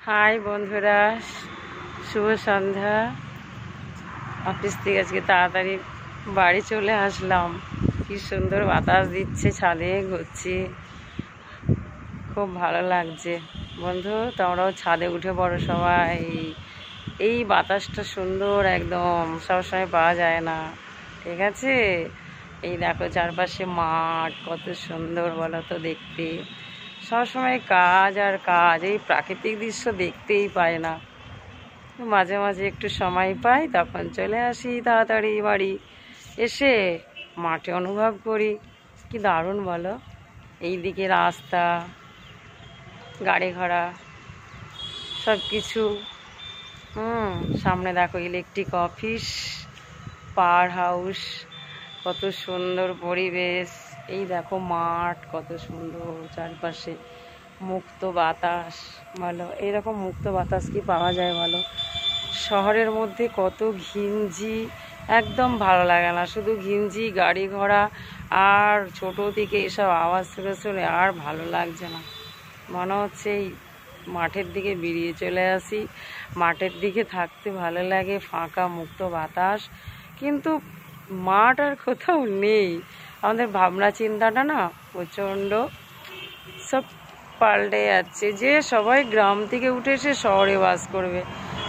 High বন্ধুরা, শুভ সন্ধ্যা। Office থেকে আজকে তাড়াতাড়ি বাড়ি চলে আসলাম। কি সুন্দর বাতাস দিচ্ছে, ছাদে ঘুরছি, খুব ভালো লাগছে। বন্ধু, তোমরাও ছাদে উঠে পড়ো সবাই। এই বাতাসটা সুন্দর, একদম সবসময় পাওয়া যায় না, ঠিক আছে? এই দেখো চারপাশে মাঠ, কত সুন্দর বলো তো দেখতে। সবসময় কাজ আর কাজ, এই প্রাকৃতিক দৃশ্য দেখতেই পায় না। মাঝে মাঝে একটু সময় পাই, তখন চলে আসি তাড়াতাড়ি বাড়ি। এসে মাঠে অনুভব করি, কি দারুণ বলো। এইদিকে রাস্তা, গাড়ি ঘোড়া সব কিছু। সামনে দেখো ইলেকট্রিক অফিস, পাওয়ার হাউস, কত সুন্দর পরিবেশ। এই দেখো মাঠ, কত সুন্দর, চারপাশে মুক্ত বাতাস। বলো, এইরকম মুক্ত বাতাস কি পাওয়া যায় বলো? শহরের মধ্যে কত ঘিঞ্জি, একদম ভালো লাগে না। শুধু ঘিঞ্জি, গাড়ি ঘোড়া আর ছোট থেকে এসব আওয়াজ শুনে শুনে আর ভালো লাগছে না। মনে হচ্ছে এই মাঠের দিকে বেরিয়ে চলে আসি। মাঠের দিকে থাকতে ভালো লাগে, ফাঁকা মুক্ত বাতাস। কিন্তু মাঠ আর কোথাও নেই। আমাদের ভাবনা চিন্তাটা না প্রচণ্ড সব পাল্টে যাচ্ছে। যে সবাই গ্রাম থেকে উঠে এসে শহরে বাস করবে।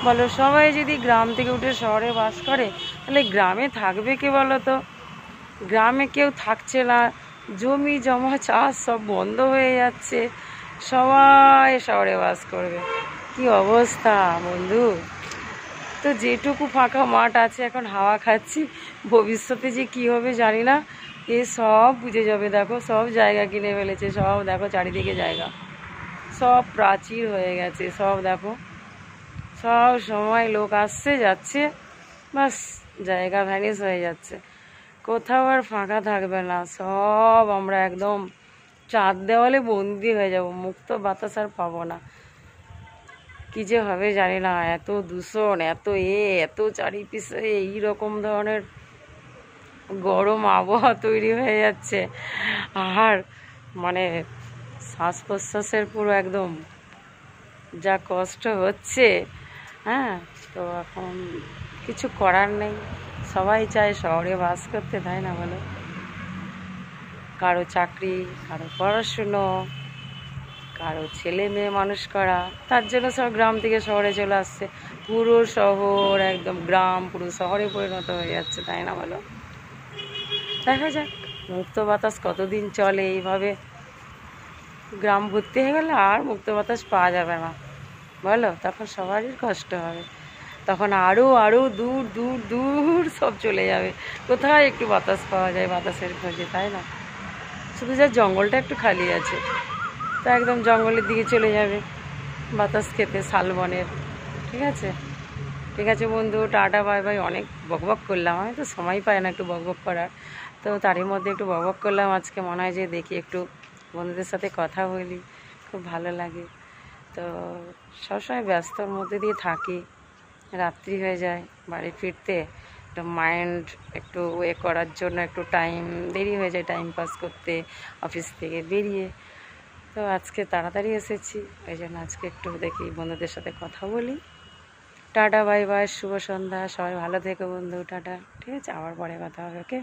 বলো, সবাই যদি গ্রাম থেকে উঠে শহরে বাস করে, তাহলে গ্রামে থাকবে কে বলো তো? গ্রামে কেউ থাকছে না, জমি জমা চাষ সব বন্ধ হয়ে যাচ্ছে, সবাই শহরে বাস করবে। কি অবস্থা বন্ধু! তো যেটুকু ফাঁকা মাঠ আছে এখন হাওয়া খাচ্ছি, ভবিষ্যতে যে কি হবে জানি না। এ সব বুঝে যাবে। দেখো সব জায়গা কিনে ফেলেছে, সব দেখো চারিদিকে জায়গা, সব প্রাচীর হয়ে গেছে। সব দেখো, সব সময় লোক আসছে যাচ্ছে, বাস জায়গা ভ্যানিশ হয়ে যাচ্ছে। কোথাও আর ফাঁকা থাকবে না, সব আমরা একদম চার দেওয়ালে বন্দি হয়ে যাব, মুক্ত বাতাস আর পাবো না। কি যে হবে জানি না। এত দূষণ, এত চারিপিছে এইরকম ধরনের গরম আবহাওয়া তৈরি হয়ে যাচ্ছে। আর মানে শ্বাস প্রশ্বাসের পুরো একদম যা কষ্ট হচ্ছে। হ্যাঁ, তো এখন কিছু করার নেই। সবাই চায় শহরে বাস করতে, তাই না বলো? কারো চাকরি, কারো পড়াশুনো, কারো ছেলে মেয়ে মানুষ করা, তার জন্য সব গ্রাম থেকে শহরে চলে আসছে। পুরো শহর একদম গ্রাম, পুরো শহরে পরিণত হয়ে যাচ্ছে, তাই না বলো? দেখা যাক মুক্ত বাতাস কতদিন চলে। এইভাবে গ্রাম ভর্তি হয়ে গেলে আর মুক্ত বাতাস পাওয়া যাবে না, বলো? তখন সবারই কষ্ট হবে। তখন আরও আরও দূর দূর দূর সব চলে যাবে, কোথায় একটু বাতাস পাওয়া যায় বাতাসের খোঁজে, তাই না? শুধু যা জঙ্গলটা একটু খালি আছে, তা একদম জঙ্গলের দিকে চলে যাবে বাতাস খেতে, শালবনের। ঠিক আছে, ঠিক আছে বন্ধু, টাটা বাই বাই। অনেক বকবক করলাম, আমি তো সময় পাই না একটু বকবক করার, তো তারই মধ্যে একটু বকবক করলাম। আজকে মনে হয় যে দেখি একটু বন্ধুদের সাথে কথা বলি, খুব ভালো লাগে। তো সবসময় ব্যস্তর মধ্যে দিয়ে থাকি, রাত্রি হয়ে যায় বাড়ি ফিরতে, একটু মাইন্ড একটু করার জন্য একটু টাইম দেরি হয়ে যায়, টাইম পাস করতে অফিস থেকে বেরিয়ে। তো আজকে তাড়াতাড়ি এসেছি, ওই জন্য আজকে একটু দেখি বন্ধুদের সাথে কথা বলি। টাটা বাই বাই, শুভ সন্ধ্যা, সবাই ভালো থেকো বন্ধু, টাটা। ঠিক আছে, আবার পরে কথা হবে, ওকে।